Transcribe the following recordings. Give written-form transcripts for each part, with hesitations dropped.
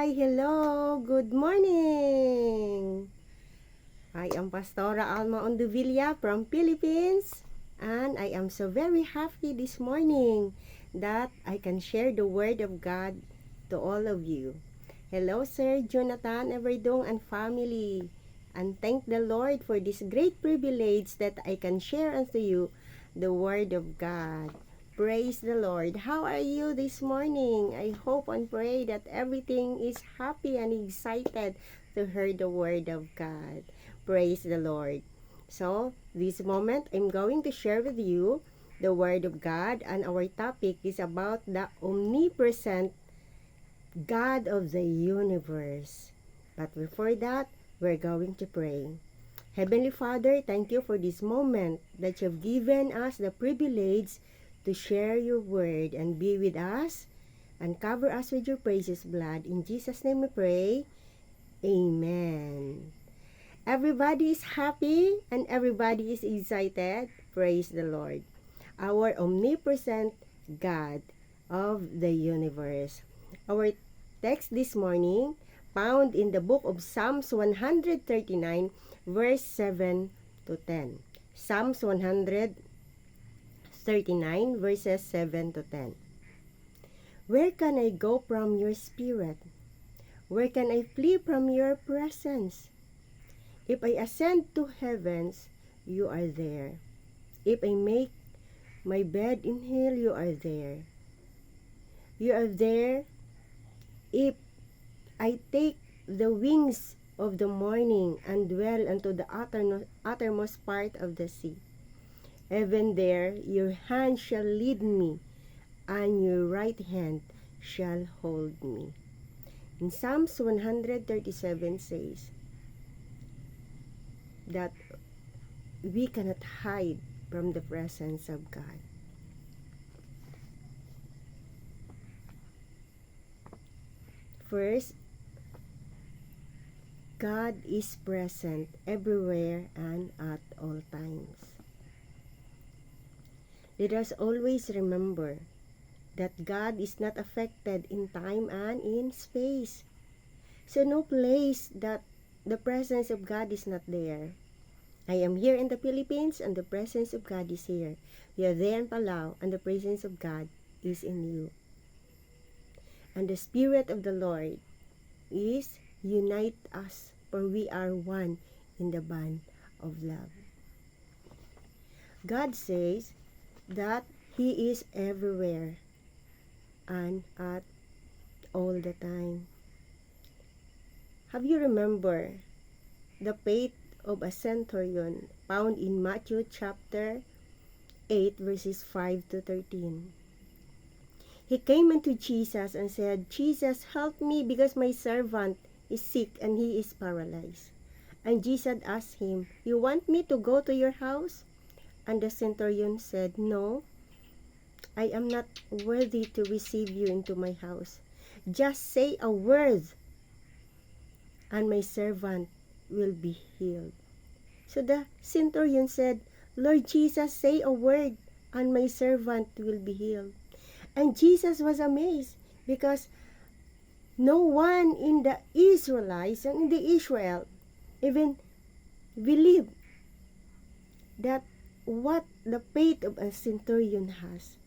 Hi, hello, good morning. I am Pastora Alma Onduvilla from Philippines, and I am so very happy this morning that I can share the Word of God to all of you. Hello, Sir Jonathan Everdong and family, and thank the Lord for this great privilege that I can share unto you the Word of God. Praise the Lord. How are you this morning? I hope and pray that everything is happy and excited to hear the Word of God. Praise the Lord. So, this moment, I'm going to share with you the Word of God, and our topic is about the omnipresent God of the universe. But before that, we're going to pray. Heavenly Father, thank you for this moment that you've given us the privilege to share your word and be with us and cover us with your precious blood. In Jesus' name we pray. Amen. Everybody is happy and everybody is excited. Praise the Lord. Our omnipresent God of the universe. Our text this morning found in the book of Psalms 139 verse 7 to 10. Psalms 139 verses 7 to 10. Where can I go from your spirit? Where can I flee from your presence? If I ascend to heavens, you are there. If I make my bed in hell, you are there. You are there. If I take the wings of the morning and dwell unto the uttermost part of the sea, even there your hand shall lead me, and your right hand shall hold me. In Psalms 137 says that we cannot hide from the presence of God. First, God is present everywhere and at all times. Let us always remember that God is not affected in time and in space. So no place that the presence of God is not there. I am here in the Philippines and the presence of God is here. You are there in Palau and the presence of God is in you. And the Spirit of the Lord is unite us, for we are one in the bond of love. God says that He is everywhere and at all the time. Have you remember the fate of a centurion found in Matthew chapter 8 verses 5 to 13? He came unto Jesus and said, Jesus, help me because my servant is sick and he is paralyzed. And Jesus asked him, you want me to go to your house? And the centurion said, no, I am not worthy to receive you into my house. Just say a word and my servant will be healed. So the centurion said, Lord Jesus, say a word and my servant will be healed. And Jesus was amazed because no one in the Israelites and in the Israel even believed that what the faith of a centurion has.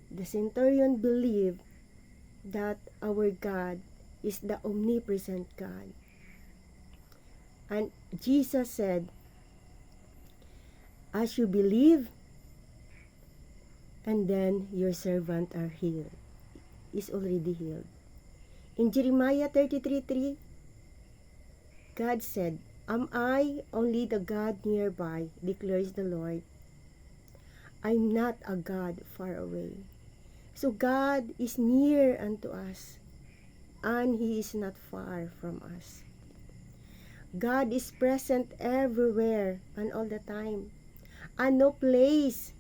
The centurion believed that our God is the omnipresent God. And Jesus said, as you believe, and then your servant are healed, is already healed. In Jeremiah 33:3, God said, am I only the God nearby, declares the Lord. I'm not a God far away. So God is near unto us, and He is not far from us. God is present everywhere and all the time, and no place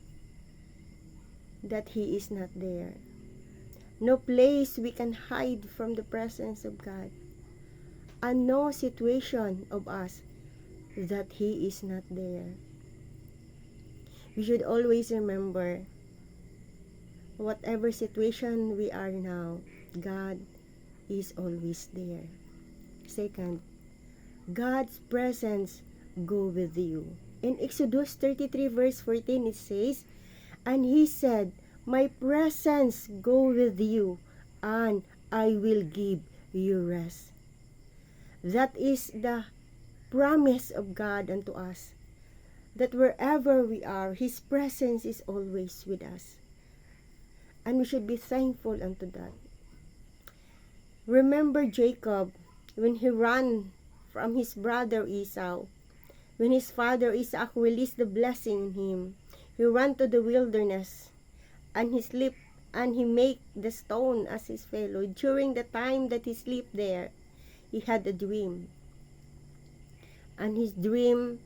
that He is not there. No place we can hide from the presence of God, and no situation of us that He is not there. We should always remember, whatever situation we are now, God is always there. Second, God's presence go with you. In Exodus 33 verse 14 it says, "And he said, my presence go with you, and I will give you rest." That is the promise of God unto us, that wherever we are, His presence is always with us. And we should be thankful unto that. Remember Jacob, when he ran from his brother Esau, when his father Isaac released the blessing in him, he ran to the wilderness, and he slept, and he made the stone as his fellow. During the time that he slept there, he had a dream. And his dream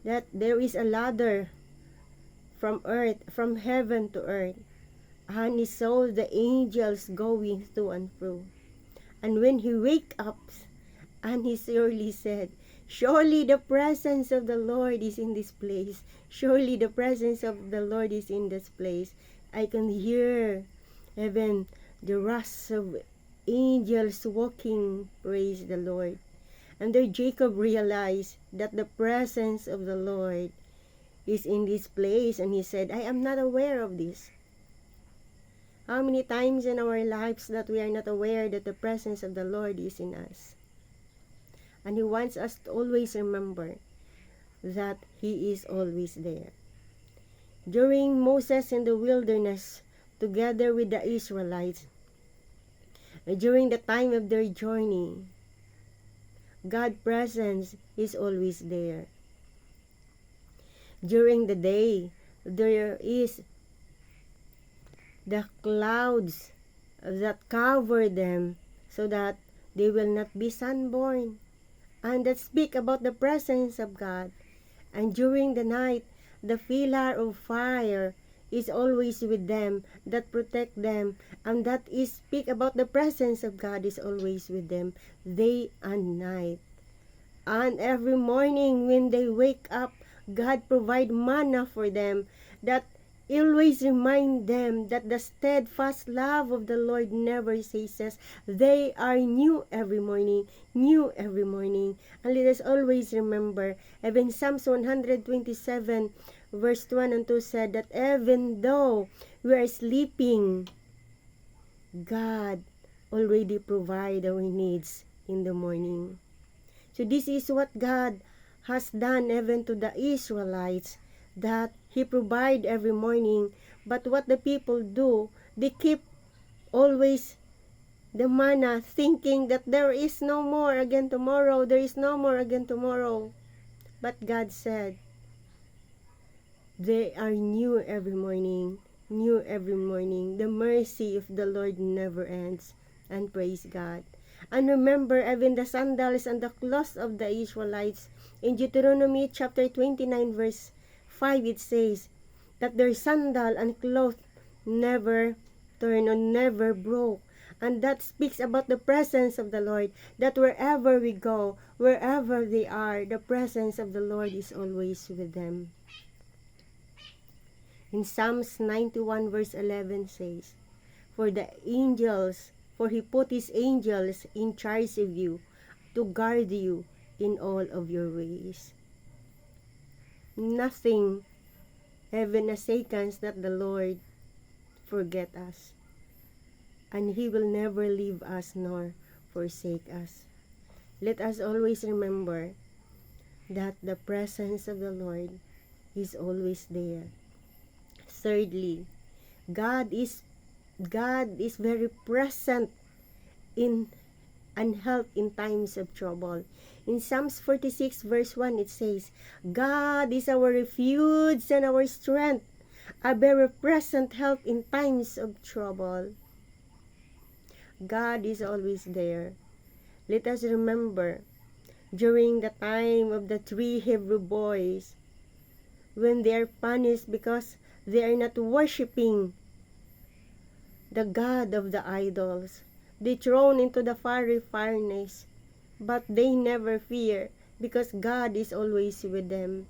that there is a ladder from heaven to earth, and he saw the angels going to and fro. And when he wake up, and he surely said, "Surely the presence of the Lord is in this place. Surely the presence of the Lord is in this place." I can hear even the rush of angels walking, praise the Lord. And there Jacob realized that the presence of the Lord is in this place, and he said, "I am not aware of this." How many times in our lives that we are not aware that the presence of the Lord is in us? And He wants us to always remember that He is always there. During Moses in the wilderness, together with the Israelites, during the time of their journey, God's presence is always there. During the day, there is the clouds that cover them so that they will not be sunburned, and that speak about the presence of God. And during the night, the pillar of fire is always with them, that protect them, and that is speak about the presence of God is always with them, day and night. And every morning when they wake up, God provide manna for them, that always remind them that the steadfast love of the Lord never ceases. They are new every morning, new every morning. And let us always remember, even Psalms 127 verse 1 and 2 said that even though we are sleeping, God already provide our needs in the morning. So this is what God has done even to the Israelites, that He provide every morning. But what the people do, they keep always the manna, thinking that there is no more again tomorrow, there is no more again tomorrow. But God said, they are new every morning, new every morning. The mercy of the Lord never ends. And praise God. And remember, even the sandals and the cloths of the Israelites, in Deuteronomy chapter 29 verse 5, it says that their sandal and cloth never turned or never broke. And that speaks about the presence of the Lord, that wherever we go, wherever they are, the presence of the Lord is always with them. In Psalms 91 verse 11 says, For He put His angels in charge of you, to guard you in all of your ways. Nothing, even a seconds, that the Lord forget us. And He will never leave us nor forsake us. Let us always remember that the presence of the Lord is always there. Thirdly, God is very present in and help in times of trouble. In Psalms 46 verse 1 it says, God is our refuge and our strength, a very present help in times of trouble. God is always there. Let us remember, during the time of the 3 Hebrew boys, when they are punished because they are not worshiping the God of the idols, they thrown into the fiery furnace, but they never fear, because God is always with them.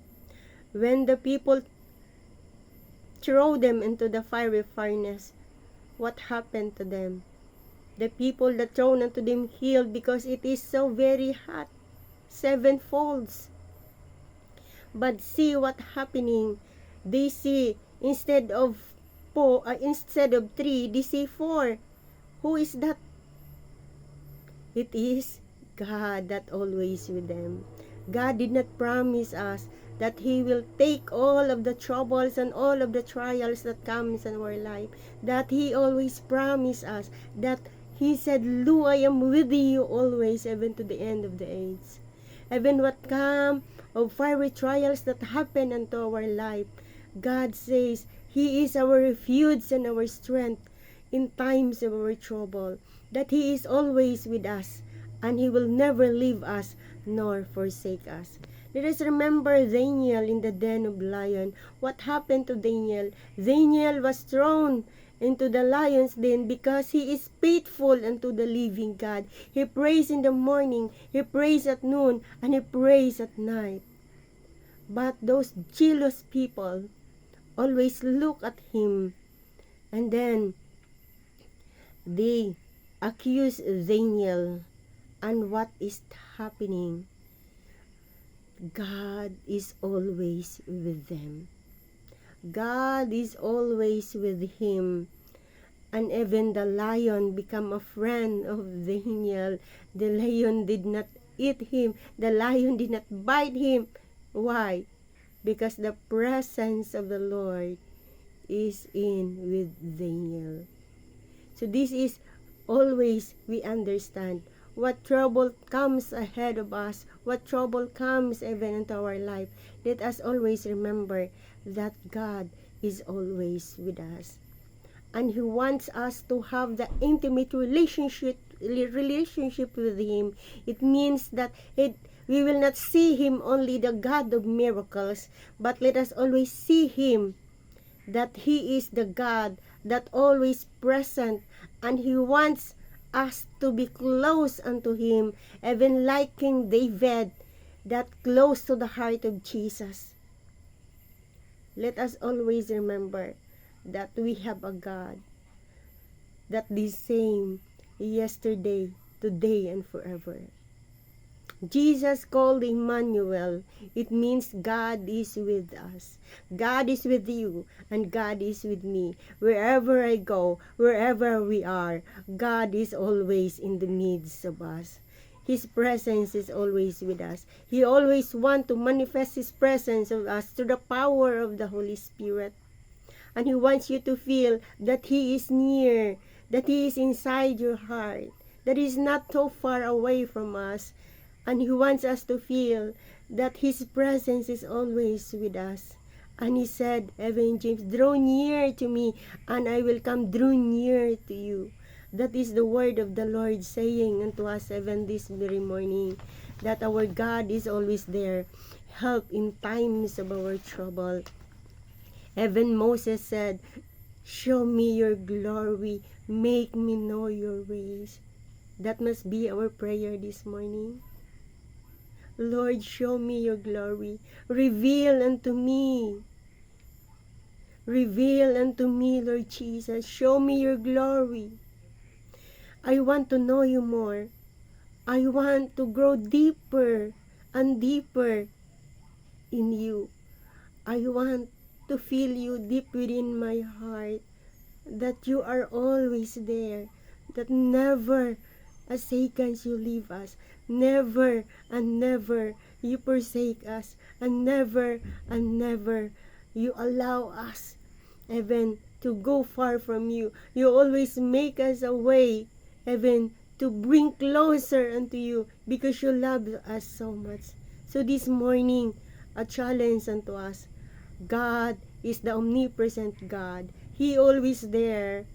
When the people throw them into the fiery furnace, what happened to them? The people that thrown unto them healed, because it is so very hot, sevenfolds. But see what happening. They see instead of three, they see four. Who is that? It is God that always with them. God did not promise us that He will take all of the troubles and all of the trials that comes in our life. That He always promised us that He said, "Lo, I am with you always, even to the end of the age." Even what come of fiery trials that happen unto our life, God says He is our refuge and our strength in times of our trouble. That He is always with us, and He will never leave us nor forsake us. Let us remember Daniel in the den of lion. What happened to Daniel? Daniel was thrown into the lion's den because he is faithful unto the living God. He prays in the morning, he prays at noon, and he prays at night. But those jealous people always look at him, and then they accuse Daniel. And what is happening? God is always with them. God is always with him. And even the lion become a friend of Daniel. The lion did not eat him. The lion did not bite him. Why? Because the presence of the Lord is in with Daniel. So this is always we understand what trouble comes ahead of us, what trouble comes even into our life. Let us always remember that God is always with us. And He wants us to have the intimate relationship with Him. It means that we will not see Him only the God of miracles, but let us always see Him that He is the God that always present, and He wants us to be close unto Him, even like King David, that close to the heart of Jesus. Let us always remember that we have a God that the same yesterday, today, and forever. Jesus called Emmanuel. It means God is with us. God is with you, and God is with me. Wherever I go, wherever we are, God is always in the midst of us. His presence is always with us. He always wants to manifest His presence of us through the power of the Holy Spirit. And He wants you to feel that He is near, that He is inside your heart, that He is not so far away from us. And He wants us to feel that His presence is always with us. And He said, even James, draw near to me, and I will come draw near to you. That is the word of the Lord saying unto us even this very morning, that our God is always there, help in times of our trouble. Even Moses said, show me your glory, make me know your ways. That must be our prayer this morning. Lord, show me your glory. Reveal unto me. Reveal unto me, Lord Jesus. Show me your glory. I want to know you more. I want to grow deeper and deeper in you. I want to feel you deep within my heart. That you are always there. That never a second you leave us. Never and never you forsake us, and never you allow us even to go far from you. You always make us a way even to bring closer unto you, because you love us so much. So this morning, a challenge unto us. God is the omnipresent God. He always there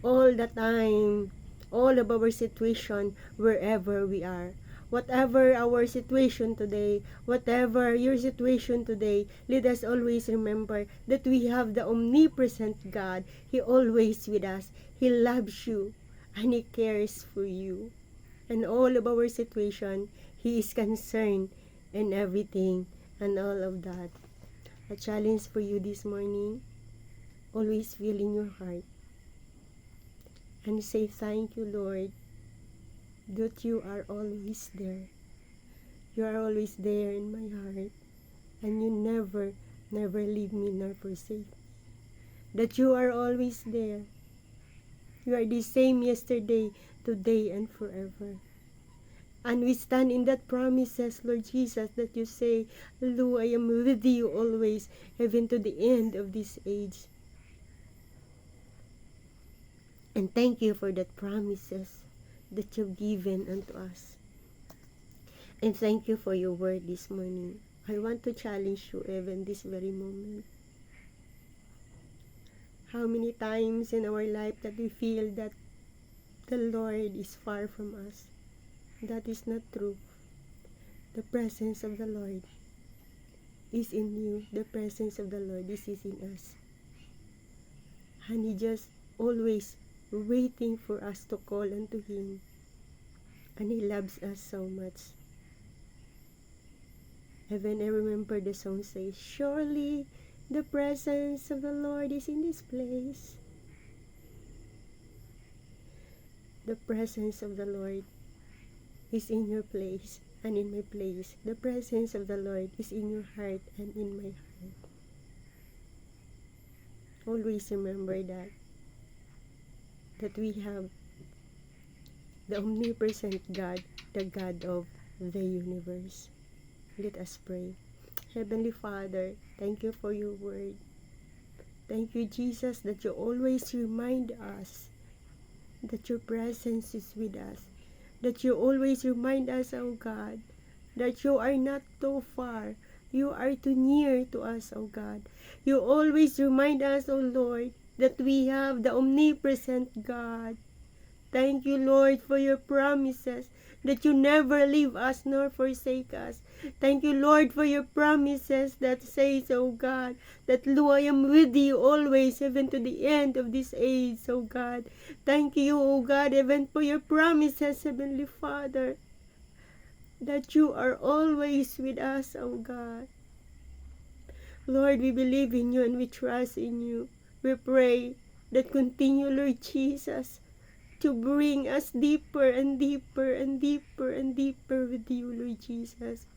all the time, all of our situation, wherever we are. Whatever our situation today, whatever your situation today, let us always remember that we have the omnipresent God. He always with us. He loves you, and He cares for you. And all of our situation, He is concerned in everything and all of that. A challenge for you this morning, always feel in your heart and say thank you, Lord, that you are always there. You are always there in my heart, and you never, never leave me nor forsake me. That you are always there. You are the same yesterday, today, and forever. And we stand in that promises, Lord Jesus, that you say, Lo, I am with you always, even to the end of this age. And thank you for that promises that you've given unto us. And thank you for your word this morning. I want to challenge you even this very moment. How many times in our life that we feel that the Lord is far from us? That is not true. The presence of the Lord is in you. The presence of the Lord is in us. And He just always waiting for us to call unto Him. And He loves us so much. Even I remember the song says, surely the presence of the Lord is in this place. The presence of the Lord is in your place and in my place. The presence of the Lord is in your heart and in my heart. Always remember that we have the omnipresent God, the God of the universe. Let us pray. Heavenly Father, thank you for your word. Thank you, Jesus, that you always remind us that your presence is with us. That you always remind us, oh God, that you are not too far. You are too near to us, oh God. You always remind us, oh Lord, that we have the omnipresent God. Thank you, Lord, for your promises, that you never leave us nor forsake us. Thank you, Lord, for your promises that says, oh God, that Lord, I am with you always, even to the end of this age, oh God. Thank you, oh God, even for your promises, Heavenly Father, that you are always with us, oh God. Lord, we believe in you and we trust in you. We pray that continue, Lord Jesus, to bring us deeper and deeper and deeper and deeper with you, Lord Jesus.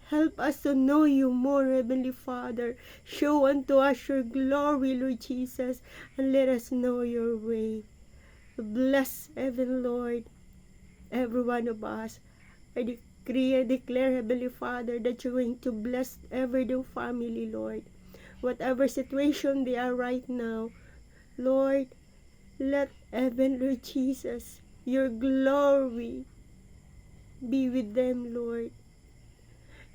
Help us to know you more, Heavenly Father. Show unto us your glory, Lord Jesus, and let us know your way. Bless, Heaven Lord, every one of us. I decree and declare, Heavenly Father, that you're going to bless every new family, Lord. Whatever situation they are right now, Lord, let heaven, Lord Jesus, your glory be with them, Lord.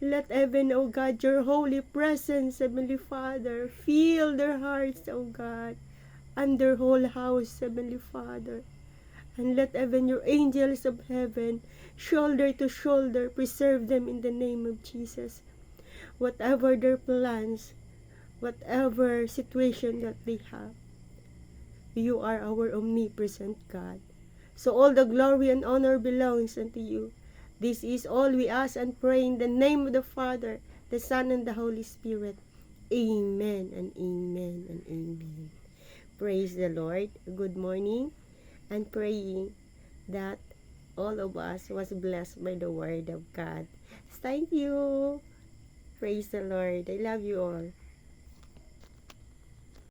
Let heaven, O God, your holy presence, Heavenly Father, fill their hearts, O God, and their whole house, Heavenly Father. And let heaven, your angels of heaven, shoulder to shoulder, preserve them in the name of Jesus. Whatever their plans, whatever situation that they have, you are our omnipresent God. So all the glory and honor belongs unto you. This is all we ask and pray in the name of the Father, the Son, and the Holy Spirit. Amen and amen and amen. Praise the Lord. Good morning, and praying that all of us was blessed by the word of God. Thank you. Praise the Lord. I love you all.